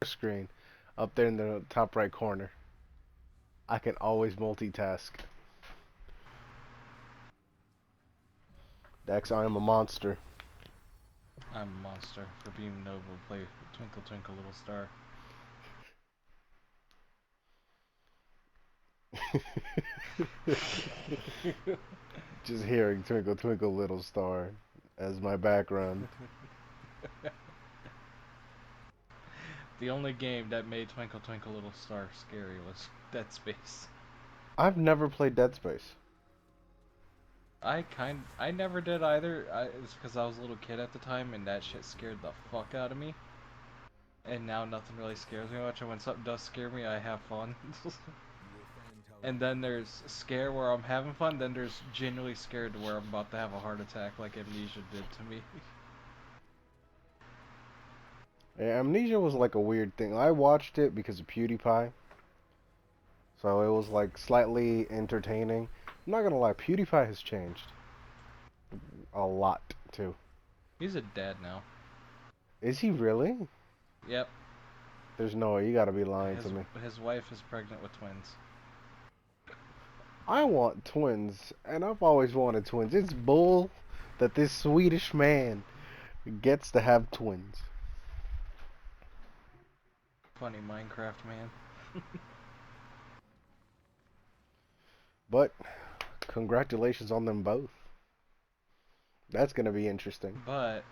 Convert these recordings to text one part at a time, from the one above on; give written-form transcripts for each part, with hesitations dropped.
screen up there in the top right corner. I can always multitask. Dex, I am a monster. I'm a monster for being able to play Twinkle Twinkle Little Star. Just hearing Twinkle Twinkle Little Star as my background. The only game that made Twinkle Twinkle Little Star scary was Dead Space. I've never played Dead Space. I never did either. It's because I was a little kid at the time, and that shit scared the fuck out of me. And now nothing really scares me much, and when something does scare me, I have fun. And then there's scare where I'm having fun, then there's genuinely scared where I'm about to have a heart attack like Amnesia did to me. Yeah, Amnesia was like a weird thing. I watched it because of PewDiePie, so it was like slightly entertaining. I'm not gonna lie, PewDiePie has changed a lot too. He's a dad now. Is he really? Yep. There's no way. You gotta be lying to His me. his wife is pregnant with twins. I want twins, and I've always wanted twins. It's bull that this Swedish man gets to have twins. Funny Minecraft man. But congratulations on them both. That's gonna be interesting. But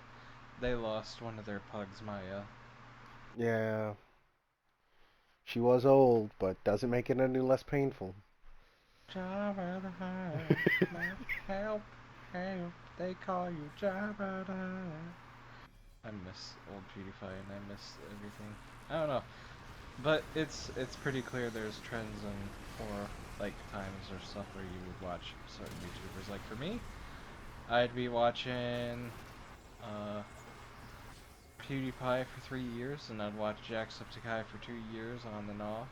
they lost one of their pugs, Maya. Yeah, she was old, but doesn't make it any less painful. Jabba the Hutt, help, help, they call you Jabba the Hutt. I miss old PewDiePie and I miss everything. I don't know, but it's pretty clear there's trends in or like times or stuff where you would watch certain YouTubers. Like for me, I'd be watching uh, PewDiePie for 3 years, and I'd watch Jacksepticeye for 2 years on and off.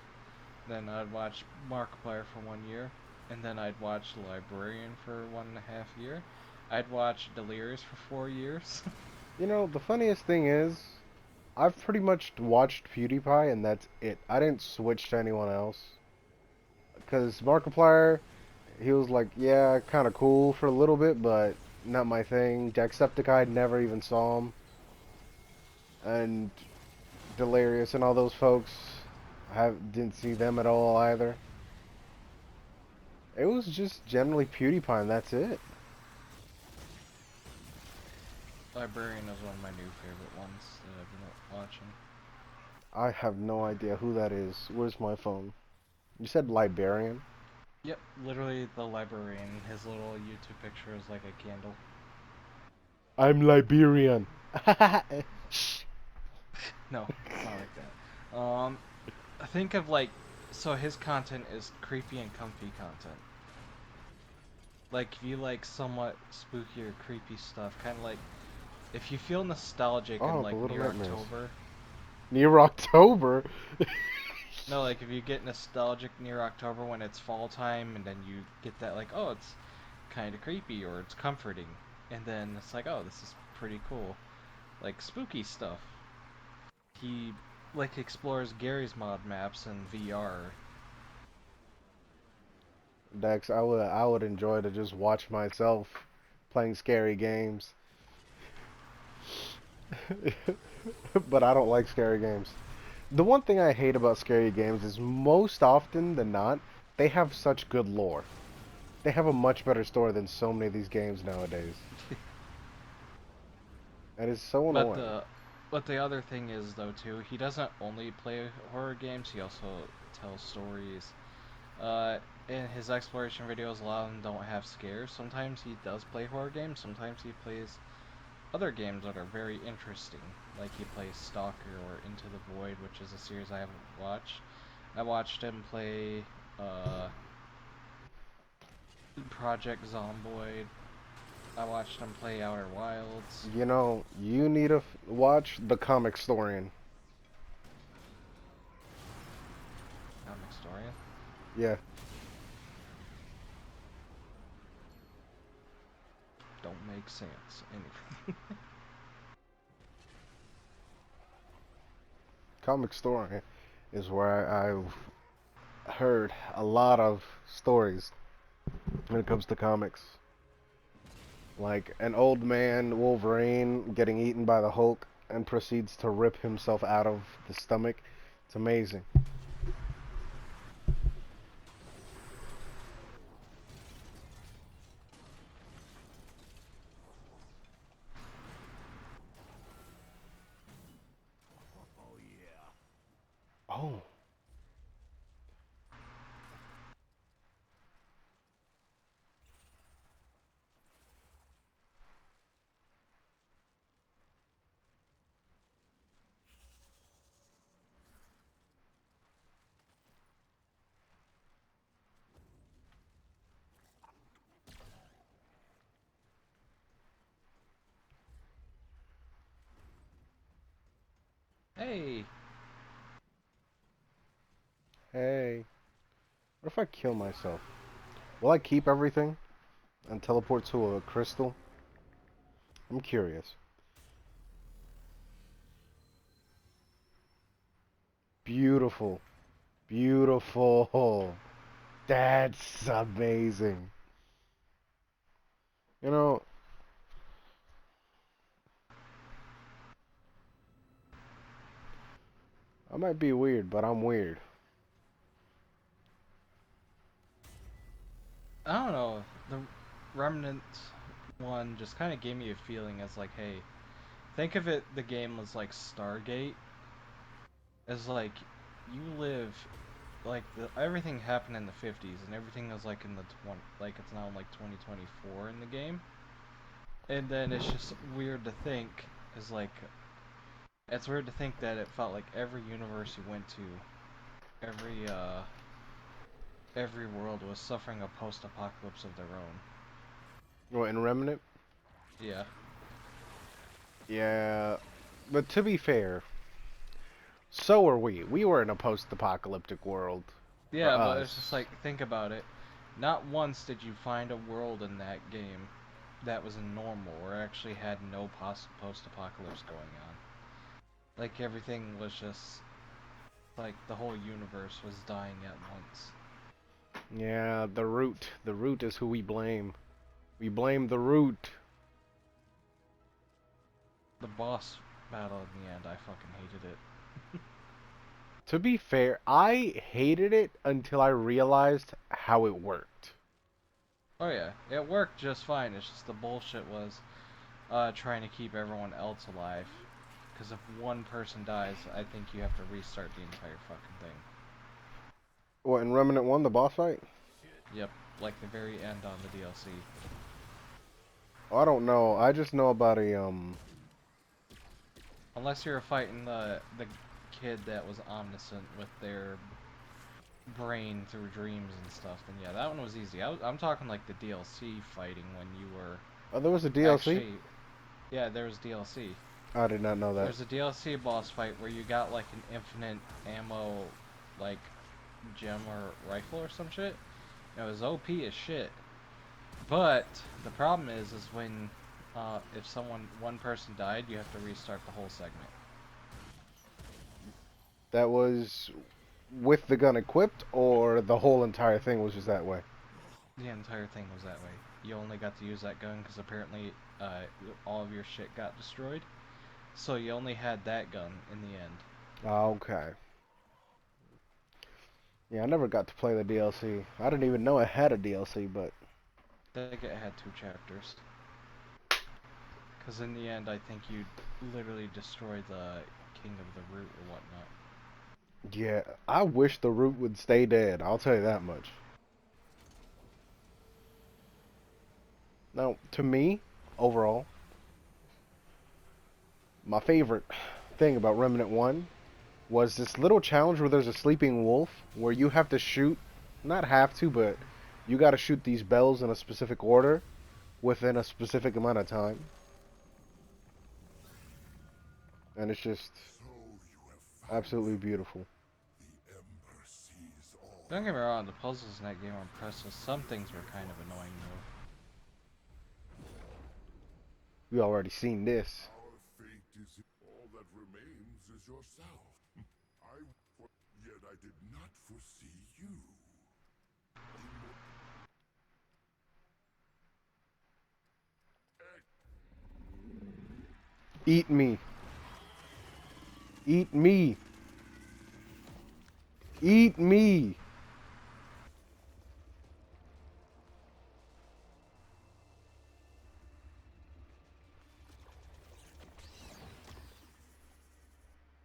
Then I'd watch Markiplier for 1 year, and then I'd watch The Librarian for 1.5 year. I'd watch Delirious for 4 years. You know, the funniest thing is, I've pretty much watched PewDiePie, and that's it. I didn't switch to anyone else. Because Markiplier, he was like, yeah, kind of cool for a little bit, but not my thing. Jacksepticeye, never even saw him. And Delirious and all those folks, didn't see them at all either. It was just generally PewDiePie, and that's it. Librarian is one of my new favorite ones that I've been watching. I have no idea who that is. Where's my phone? You said Liberian? Yep, literally the Librarian. His little YouTube picture is like a candle. I'm Liberian. Shh. No, it's not like that. Think of like, so his content is creepy and comfy content. Like if you like somewhat spooky or creepy stuff, kind of like if you feel nostalgic in Oh, the like Little near Nightmares. October. Near October. No, like if you get nostalgic near October when it's fall time, and then you get that like, oh, it's kind of creepy or it's comforting, and then it's like, oh, this is pretty cool, like spooky stuff. He like explores Gary's mod maps in VR. Dex, I would enjoy to just watch myself playing scary games. But I don't like scary games. The one thing I hate about scary games is most often than not, they have such good lore. They have a much better story than so many of these games nowadays. And it's so But annoying. the other thing is though too, he doesn't only play horror games. He also tells stories. Uh, in his exploration videos, a lot of them don't have scares. Sometimes he does play horror games. Sometimes he plays other games that are very interesting. Like he plays Stalker or Into the Void, which is a series I haven't watched. I watched him play uh, Project Zomboid. I watched him play Outer Wilds. You know, you need to watch The Comic Historian. Comic Historian. Yeah. Don't make sense. Anyway. Comic store is where I've heard a lot of stories when it comes to comics. Like an old man Wolverine getting eaten by the Hulk and proceeds to rip himself out of the stomach. It's amazing. Oh, Hey, hey. What if I kill myself? Will I keep everything and teleport to a crystal? I'm curious. Beautiful. Beautiful. That's amazing. You know, I might be weird, but I'm weird. I don't know. The Remnant one just kind of gave me a feeling as like, hey, think of it. The game was like Stargate. As like, you live like everything happened in the 50s and everything was like in the 20 like it's now like 2024 in the game. And then it's just weird to think is like it's weird to think that it felt like every universe you went to, every uh every world was suffering a post-apocalypse of their own. Well, in Remnant, Yeah. yeah. But to be fair, so are we. We were in a post-apocalyptic world. For Yeah, but it's just us. like think about it. Not once did you find a world in that game that was normal or actually had no post-apocalypse going on. Like everything was just like the whole universe was dying at once. Yeah, the root. The root is who we blame. We blame the root. The boss battle in the end, I fucking hated it. To be fair, I hated it until I realized how it worked. Oh yeah, it worked just fine. It's just the bullshit was trying to keep everyone else alive. Because if one person dies, I think you have to restart the entire fucking thing. What, in Remnant 1, the boss fight? Yep, like the very end on the DLC. Oh, I don't know. I just know about Unless you're fighting the kid that was omniscient with their brain through dreams and stuff, then yeah, that one was easy. I'm talking like the DLC fighting when you were Oh, there was a DLC? actually, yeah, there was DLC. I did not know that. There's a DLC boss fight where you got like an infinite ammo, like gem or rifle or some shit. It was OP as shit. But the problem is when if one person died, you have to restart the whole segment. That was with the gun equipped, or the whole entire thing was just that way? The entire thing was that way. You only got to use that gun because apparently uh, all of your shit got destroyed. So you only had that gun in the end. Okay. Yeah, I never got to play the DLC. I didn't even know it had a DLC, but I think it had two chapters. Because in the end, I think you literally destroy the King of the Root or whatnot. yeah, I wish the root would stay dead. I'll tell you that much. Now, to me, overall, my favorite thing about Remnant 1 was this little challenge where there's a sleeping wolf where you have to shoot, not have to, but you got to shoot these bells in a specific order within a specific amount of time. And it's just absolutely beautiful. Don't get me wrong, the puzzles in that game are impressive. Some things were kind of annoying though. We already seen this. All that remains is yourself. did not foresee you. Eat me. Eat me. Eat me.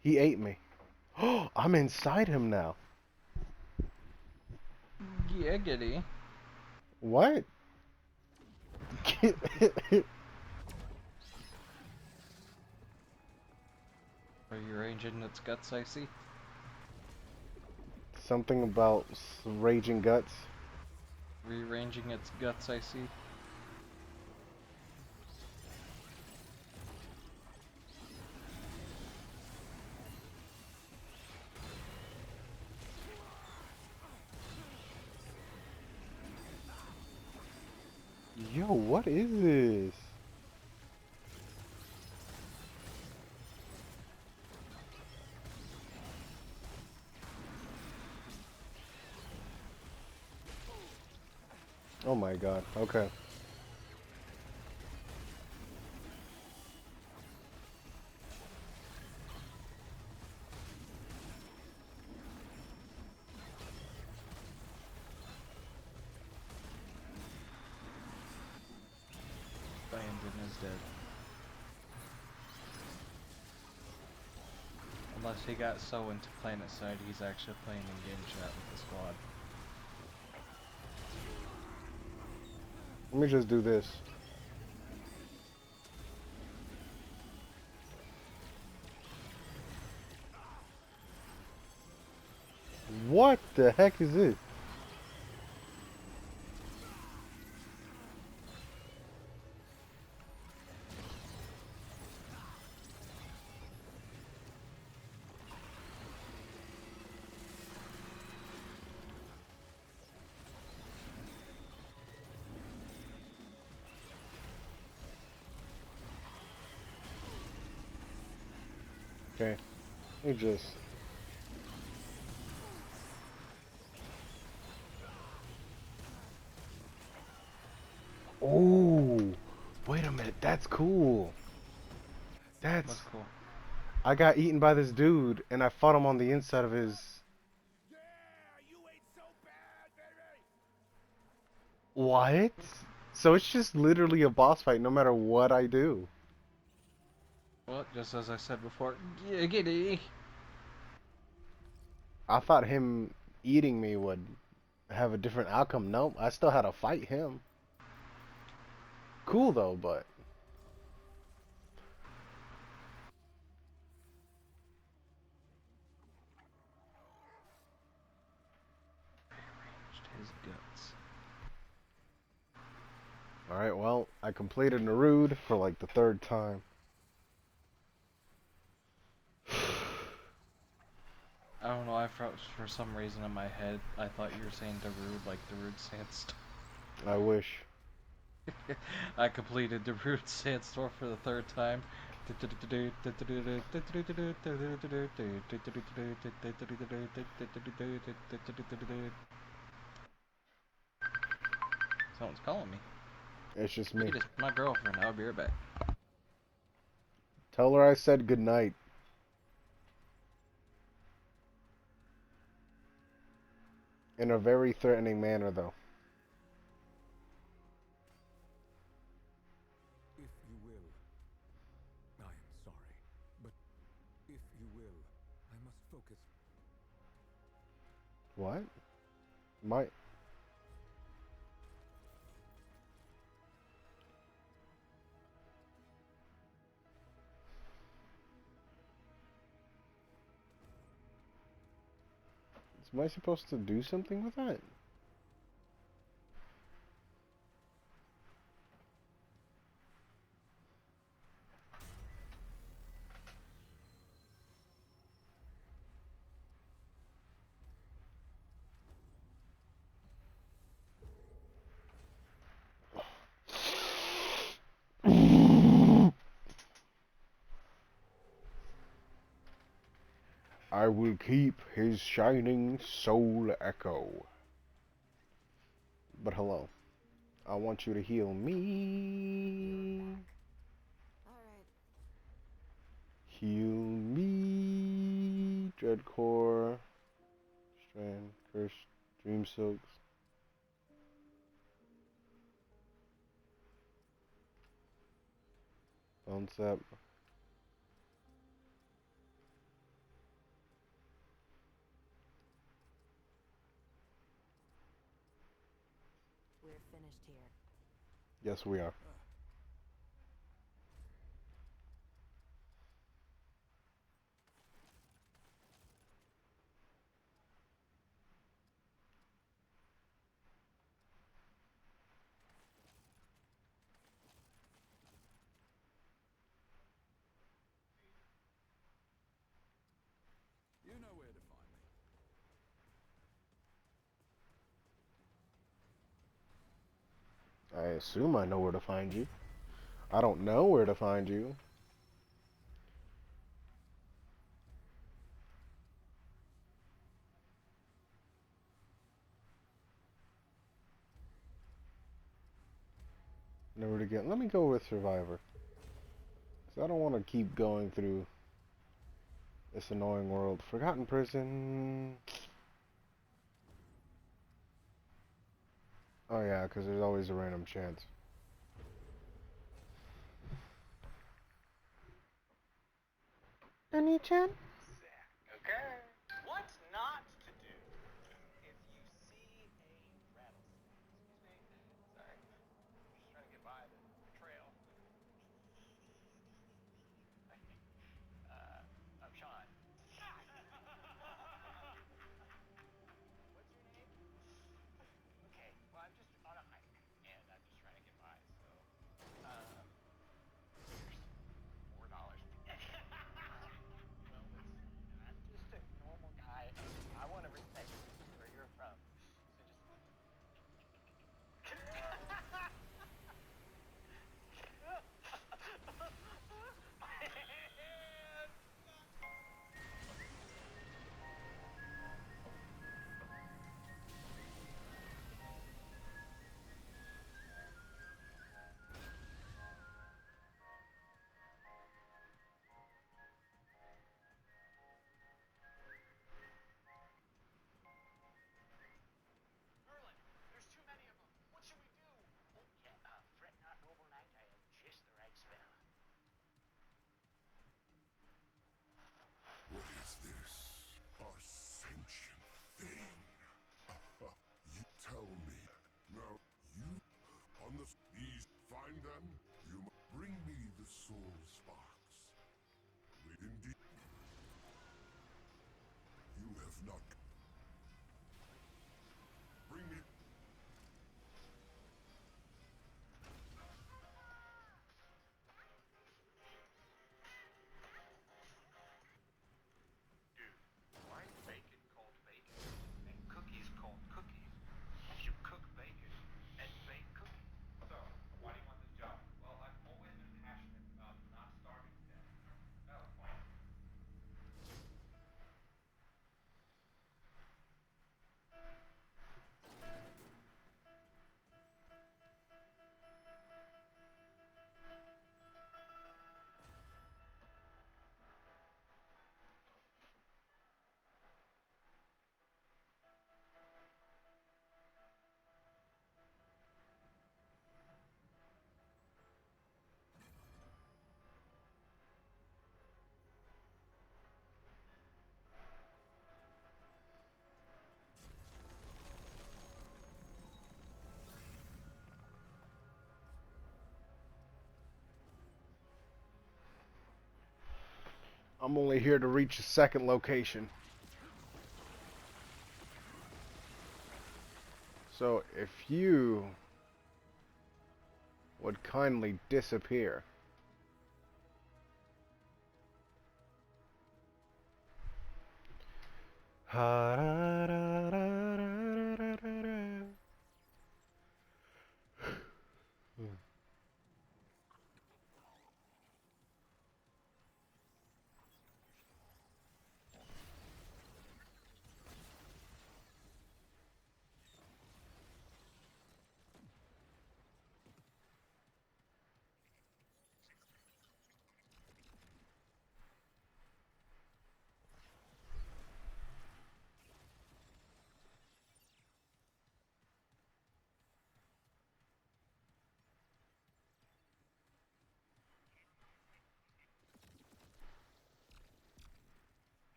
He ate me. Oh, I'm inside him now. Giggity. What? Rearranging its guts, I see. Something about raging guts. Rearranging its guts, I see. Yo, what is this? Oh my god. Okay. Brandon is dead. Unless he got so into planet side, he's actually playing in game chat with the squad. Let me just do this. What the heck is this? Okay. Let me just... Oh! Wait a minute. That's cool. That's... What's cool? I got eaten by this dude, and I fought him on the inside of his... What? So it's just literally a boss fight no matter what I do. Well, just as I said before, giggity! I thought him eating me would have a different outcome. Nope, I still had to fight him. Cool though, but Rearranged his guts. alright, well, I completed Narude for like the third time. I don't know, for some reason in my head, I thought you were saying Darude like Darude Sandstorm. I wish. I completed Darude Sandstorm for the third time. Someone's calling me. It's just me. Wait, it's my girlfriend. I'll be right back. Tell her I said goodnight. In a very threatening manner though. If you will, I am sorry, but if you will, I must focus. What? My... Am I supposed to do something with that? I will keep his shining soul echo. But hello. I want you to heal me. Alright. Heal me. Dreadcore. Strand. Curse. Dream Silks. Bone Sap. We're finished here. Yes, we are. You know where to find me. I assume I know where to find you. I don't know where to find you. Never to get. Let me go with Survivor. Because I don't want to keep going through this annoying world. Forgotten Prison. Oh yeah, because there's always a random chance. Any chance? Okay. What's not to do if you see a rattlesnake? Excuse me. Sorry. Just trying to get by the trail. I'm Sean. What's your name? Okay. Well, I'm just on a hike, and I'm just trying to get by. So, here's $4. Well, listen, I'm just a normal guy. I want to respect where you're from. So just. Merlin, there's too many of them. What should we do? Oh, yeah, fret not, noble knight. I have just the right spell. What is this? A sentient thing? You tell me. Now, you on the these find them? You must bring me the soul sparks. Indeed, you have not. Bring me. Dude, why is bacon called bacon and cookies called cookies if you cook bacon and bake cookies? So, why do you want this job? Well, I've always been passionate about not starving to death. Oh, fine. I'm only here to reach a second location. So if you would kindly disappear.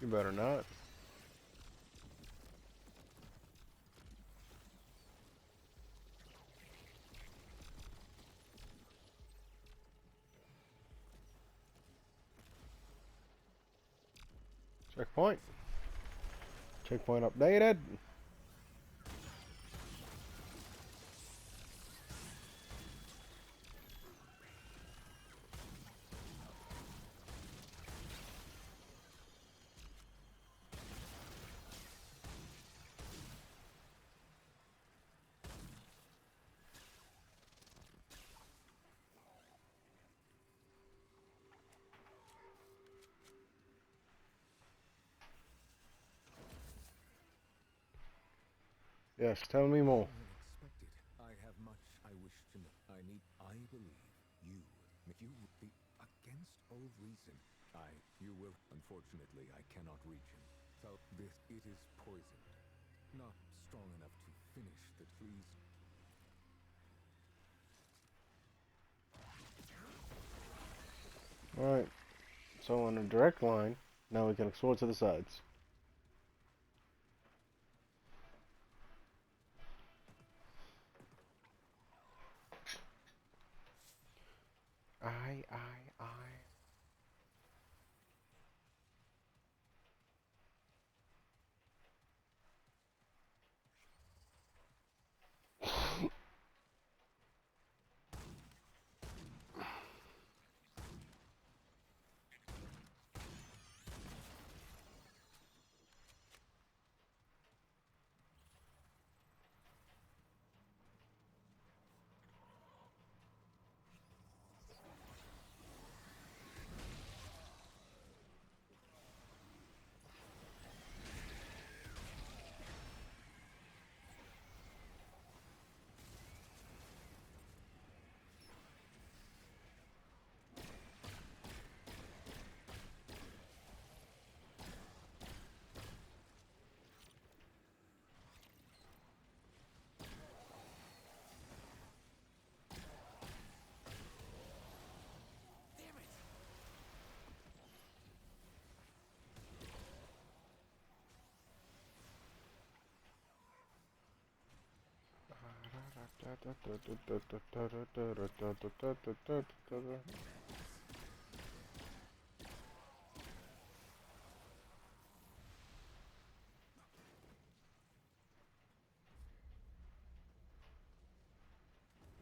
You better not. Checkpoint. Checkpoint updated. Yes, tell me more. More than expected. I have much I wish to know. I believe you, if you be against all reason. You will. Unfortunately, I cannot reach him. So it is poisoned. Not strong enough to finish the please. Alright, so on a direct line, now we can explore to the sides. I.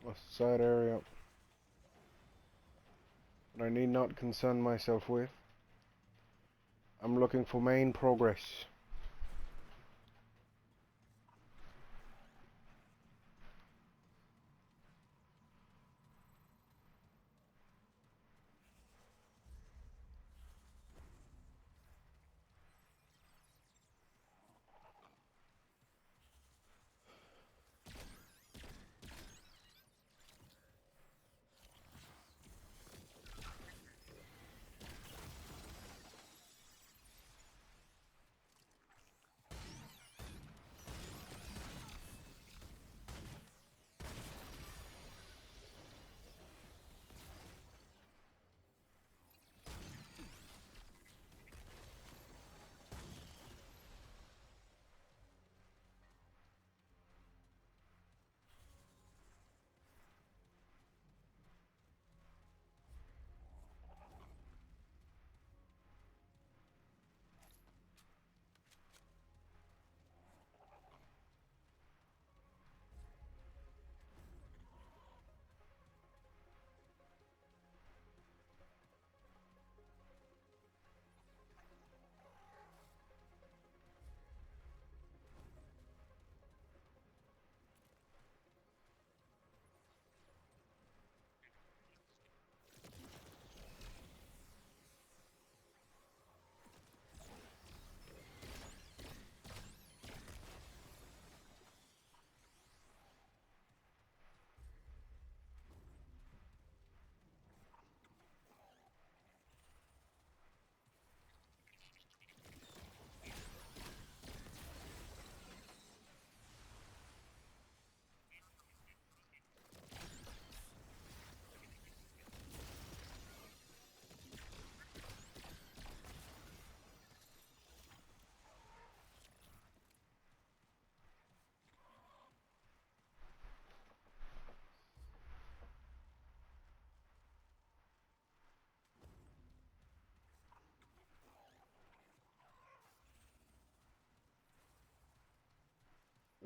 A side area that I need not concern myself with. I'm looking for main progress.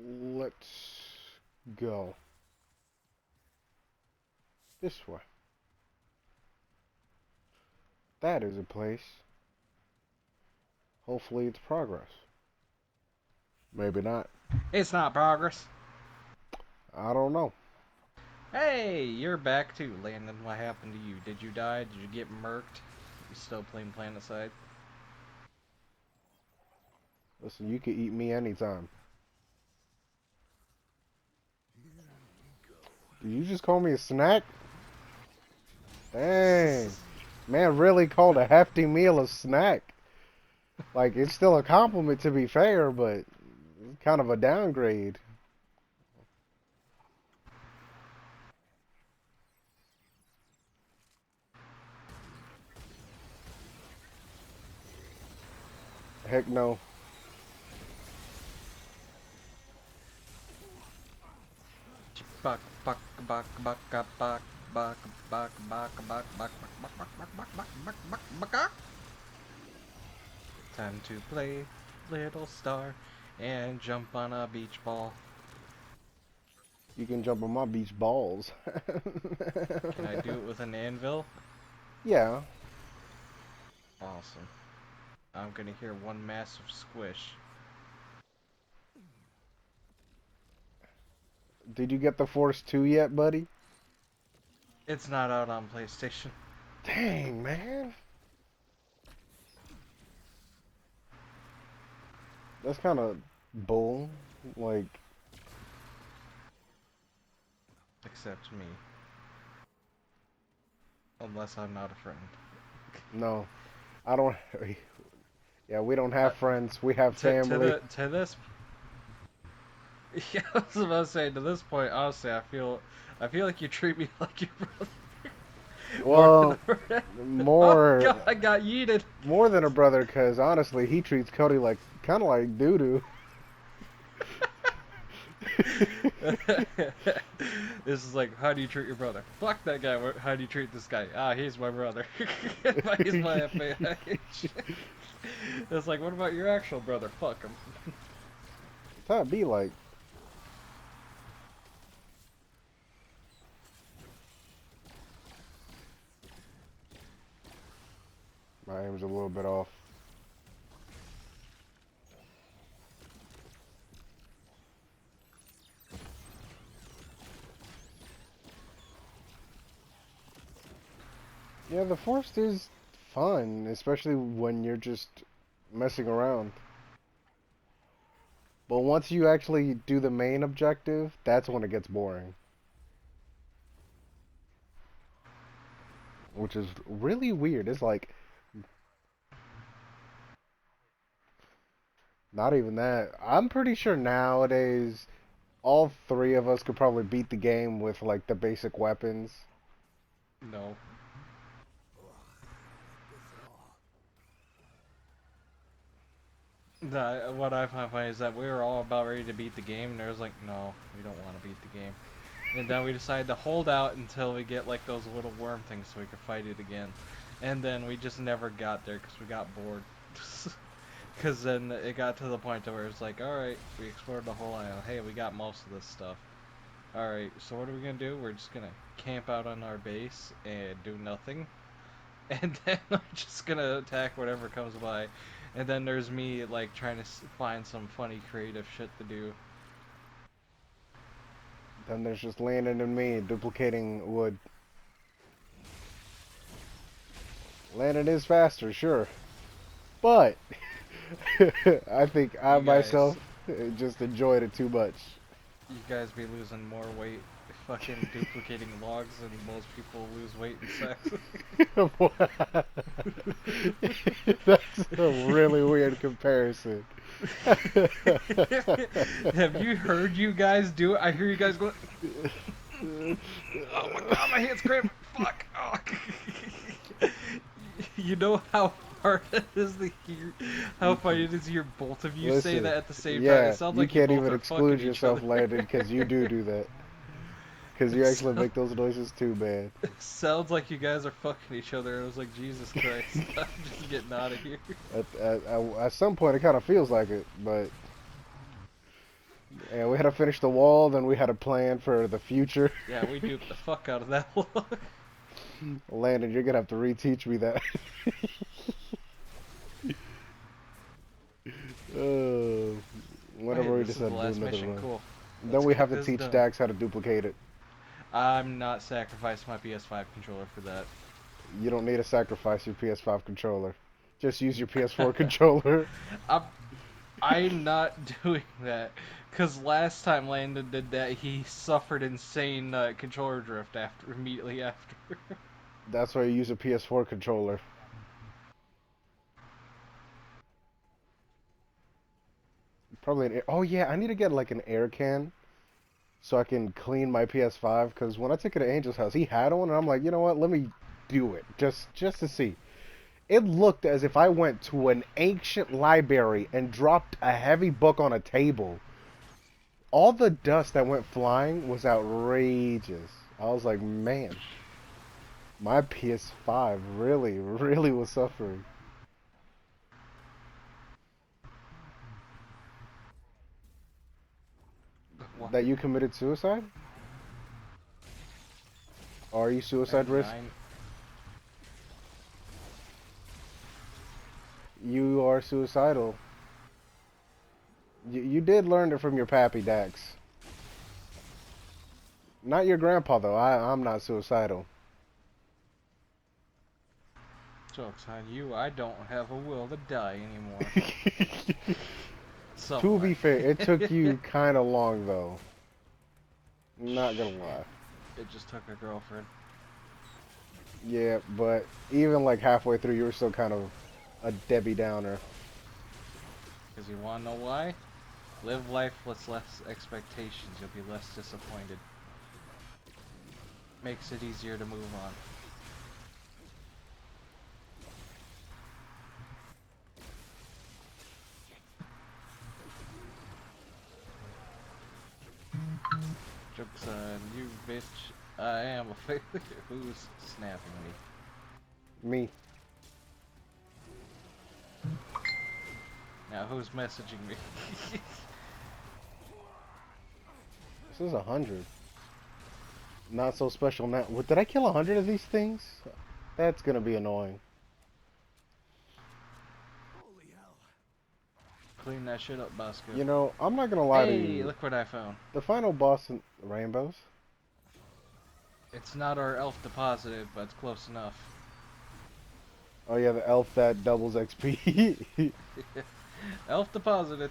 let's go this way. That is a place. Hopefully it's progress. Maybe not. It's not progress. I don't know. Hey, you're back too, Landon. What happened to you? Did you die? Did you get murked? You still playing Planetside? Listen, you can eat me anytime. Did you just call me a snack? Dang. Man really called a hefty meal a snack. Like, it's still a compliment to be fair, but it's kind of a downgrade. Heck no. Buck, buck, buck, buck, buck, buck, buck, buck, buck, buck, buck, buck, buck, buck, buck, buck, buck, buck, buck, buck. Time to play, little star, and jump on a beach ball. You can jump on my beach balls. Can I do it with an anvil? Yeah. Awesome. I'm gonna hear one massive squish. Did you get the Force 2 yet, buddy? It's not out on PlayStation. Dang, man. That's kind of bull. Like, Except me. Unless I'm not a friend. no. I don't. Yeah, we don't have Uh, friends. We have to family. this yeah, I was about to say to this point, honestly, I feel like you treat me like your brother more Well, than oh more god, I got yeeted. more than a brother, because honestly, he treats Cody like kind of like doo doo. This is like, how do you treat your brother? Fuck that guy. How do you treat this guy? Ah, he's my brother. He's my FAH. It's like, what about your actual brother? Fuck him. That's how it be like. My aim's a little bit off. Yeah, the Force is fun, especially when you're just messing around. But once you actually do the main objective, that's when it gets boring. Which is really weird. It's like, not even that. I'm pretty sure nowadays, all three of us could probably beat the game with, like, the basic weapons. No. What I find funny is that we were all about ready to beat the game, and there was like, no, we don't want to beat the game. And then we decided to hold out until we get like those little worm things so we could fight it again. And then we just never got there because we got bored. Because then it got to the point where it's like, alright, we explored the whole island. Hey, we got most of this stuff. Alright, so what are we going to do? We're just going to camp out on our base and do nothing. And then I'm just going to attack whatever comes by. And then there's me, like, trying to find some funny, creative shit to do. Then there's just Landon and me duplicating wood. Landon is faster, sure. But I think I You guys, myself just enjoyed it too much. you guys be losing more weight fucking duplicating logs than most people lose weight in sex. That's a really weird comparison. Have you heard you guys do it? I hear you guys going. Oh my god, my hand's cramped. Fuck. Oh. You know how hard it is to hear, how funny it is to hear both of you say Listen, that at the same time. yeah, It sounds you like you can't both even are exclude fucking each yourself, other. Landon, because you do that. Because you actually make those noises too, man. It sounds like you guys are fucking each other. I was like, Jesus Christ, I'm just getting out of here. At some point, it kind of feels like it, but And we had to finish the wall, then we had a plan for the future. Yeah, we duped the fuck out of that one. Landon, you're gonna have to reteach me that. uh, Okay, whenever we this is decide the to do last another mission. run. Cool. Then Let's we get have to this teach done. Dax how to duplicate it. I'm not sacrificing my PS5 controller for that. You don't need to sacrifice your PS5 controller. Just use your PS4 controller. I'm, I'm not doing that. Because last time Landon did that, he suffered insane controller drift immediately after. That's why you use a PS4 controller. Probably oh yeah, I need to get like an air can so I can clean my PS5 because when I took it to Angel's house, he had one and I'm like, you know what? Let me do it just to see. It looked as if I went to an ancient library and dropped a heavy book on a table. All the dust that went flying was outrageous. I was like, man, my PS5 really was suffering. What? That you committed suicide? Are you suicide risk? I'm You are suicidal. You did learn it from your pappy, Dax. Not your grandpa, though. I'm not suicidal. jokes on you. I don't have a will to die anymore. To Somewhat. be fair, it took It you kind of long, though. Not gonna lie. just took a girlfriend. Yeah, but even like halfway through, you were still kind of a Debbie Downer. Because you want to know why? Live life with less expectations. You'll be less disappointed. Makes it easier to move on. Jokes on you, bitch. I am a failure. Who's snapping Me. me? Now, who's messaging me? This is 100. Not so special now. What, did I kill 100 of these things? That's gonna be annoying. Holy hell. Clean that shit up, Bosco. You know, I'm not gonna lie to Hey, you. look what I found. The final boss in Rainbows. It's not our elf deposited, but it's close enough. Oh yeah, the elf that doubles XP. Elf deposited.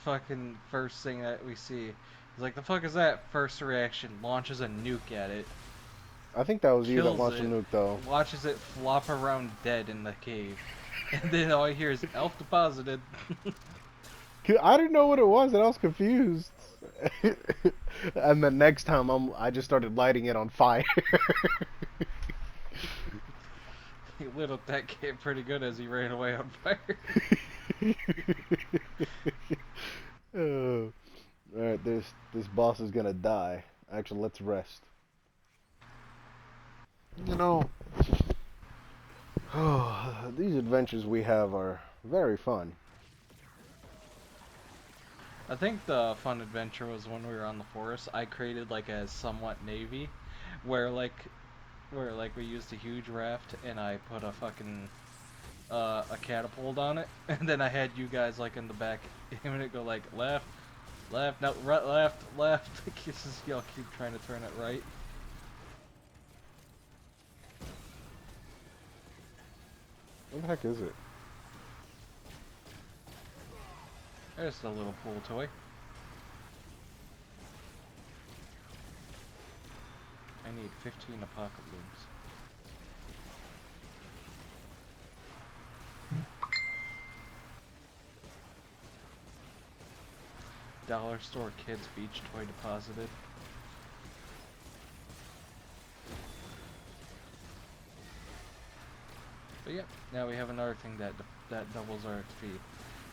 Fucking first thing that we see. It's like, the fuck is that? First reaction, launches a nuke at it, I think that was you that kills launched the it, nuke, though. watches it flop around dead in the cave. And then all I hear is elf deposited. I didn't know what it was, and I was confused. And the next time, I just started lighting it on fire. He lit up that cave pretty good as he ran away on fire. Oh. All right, this boss is gonna die. Actually, let's rest. You know, these adventures we have are very fun. I think the fun adventure was when we were on the forest. I created like a somewhat navy, where like we used a huge raft and I put a fucking a catapult on it, and then I had you guys like in the back aiming it, go like left, left, no, right, left, left. Y'all keep trying to turn it right. What the heck is it? There's the little pool toy. I need 15 apocalypse blooms. Dollar store kids beach toy deposited. But yeah, now we have another thing that doubles our XP.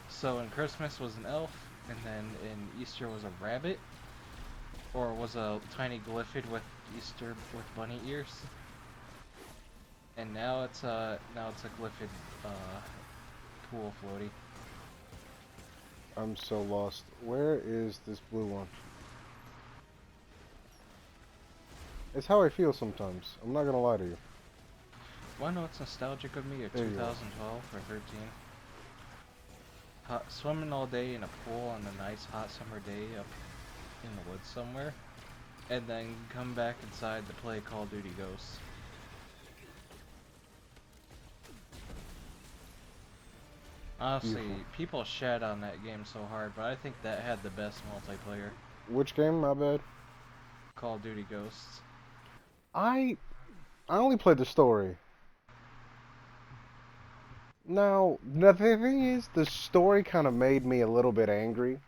So in Christmas was an elf, and then in Easter was a rabbit, or was a tiny glyphid with Easter with bunny ears. And now it's a glyphid pool floaty. I'm so lost. Where is this blue one? It's how I feel sometimes. I'm not gonna lie to you. Wanna know what's nostalgic of me of There you are. 2012 or 13? Swimming all day in a pool on a nice hot summer day up in the woods somewhere, and then come back inside to play Call of Duty Ghosts. Honestly, Beautiful. people shat on that game so hard, but I think that had the best multiplayer. Which game? My bad. Call of Duty Ghosts. I I only played the story. Now, the thing is, the story kind of made me a little bit angry.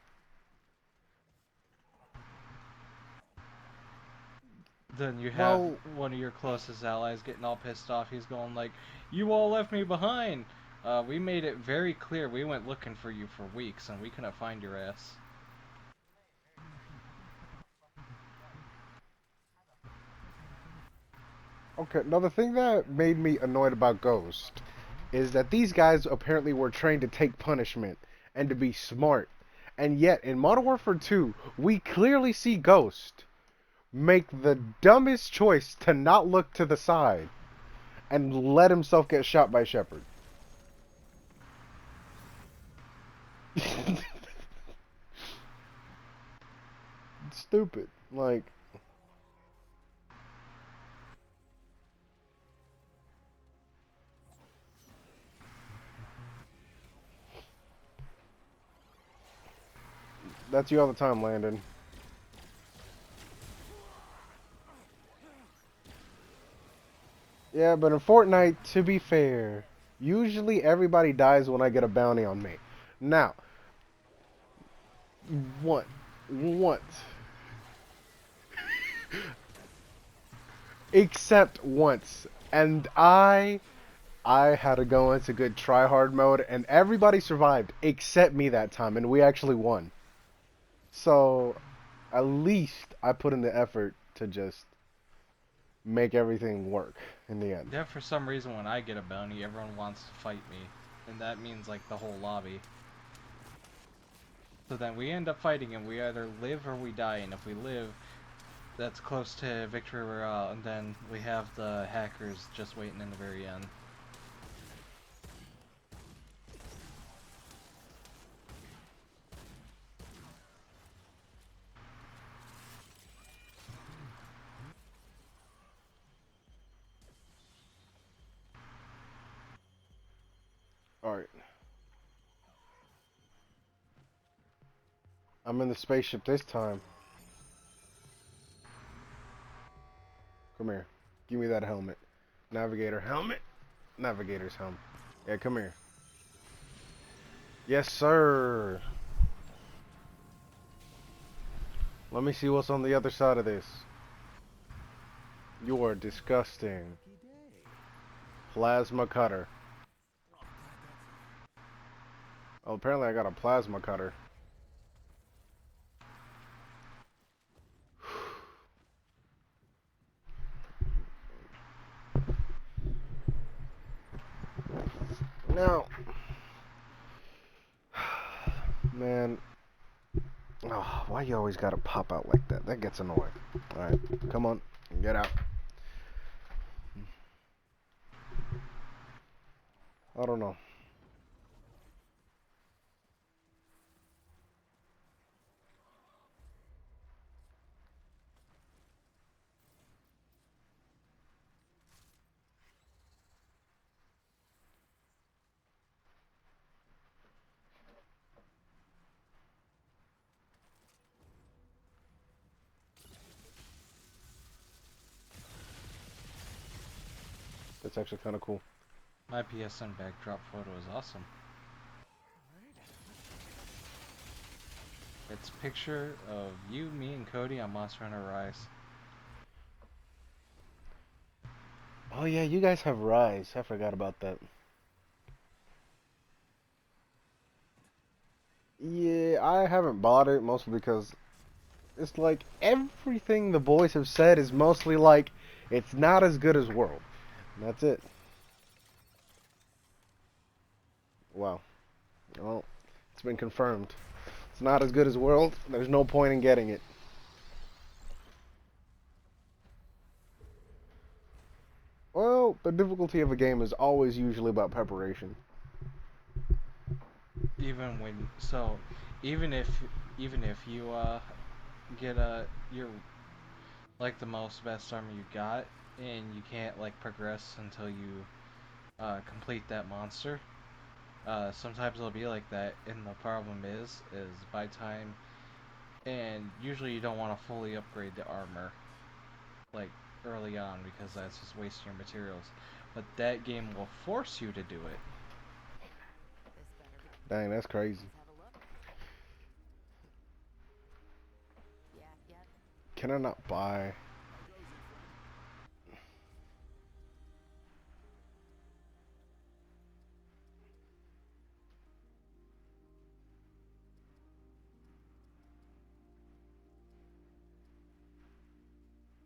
Then you have Well, one of your closest allies getting all pissed off. He's going like, "You all left me behind. We made it very clear we went looking for you for weeks and we couldn't find your ass." okay, now the thing that made me annoyed about Ghost is that these guys apparently were trained to take punishment and to be smart. And yet, in Modern Warfare 2, we clearly see Ghost make the dumbest choice to not look to the side and let himself get shot by Shepard. Stupid. Like, that's you all the time, Landon. Yeah, but in Fortnite, to be fair, usually everybody dies when I get a bounty on me. Now, once, except once, and I had to go into good try hard mode, and everybody survived except me that time, and we actually won. So, at least I put in the effort to just make everything work in the end. Yeah, for some reason when I get a bounty, everyone wants to fight me, and that means like the whole lobby. So then we end up fighting, and we either live or we die. And if we live, that's close to victory royale, and then we have the hackers just waiting in the very end. Alright. I'm in the spaceship this time. Come here. Give me that helmet. Navigator helmet. Navigator's helmet. Yeah, come here. Yes, sir. Let me see what's on the other side of this. You are disgusting. Plasma cutter. Oh, apparently I got a plasma cutter. Now, man, oh, why you always gotta pop out like that? That gets annoying. Alright, come on, get out. I don't know. That's actually kind of cool. My PSN backdrop photo is awesome. It's a picture of you, me, and Cody on Monster Hunter Rise. Oh yeah, you guys have Rise. I forgot about that. Yeah, I haven't bought it mostly because it's like everything the boys have said is mostly like it's not as good as World. And that's it. Wow. Well, it's been confirmed. It's not as good as World. There's no point in getting it. Well, the difficulty of a game is always usually about preparation. Even when so, even if you get your like the most best armor you got, and you can't like progress until you complete that monster. Sometimes it'll be like that, and the problem is by time, and usually you don't want to fully upgrade the armor like early on because that's just wasting your materials. But that game will force you to do it. This better be. Dang, that's crazy. Let's have a look. Yep. Can I not buy? How goes it, friend?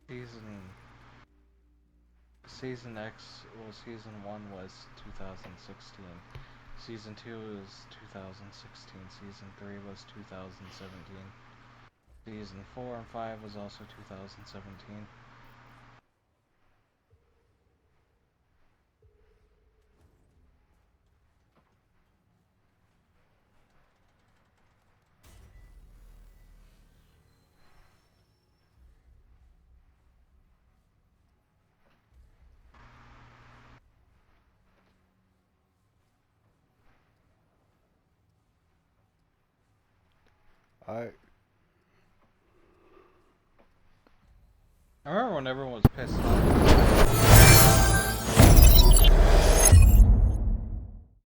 Season Season X, well, Season 1 was 2016. Season 2 was 2016. Season 3 was 2017. Season 4 and 5 was also 2017. I I remember when everyone was pissed off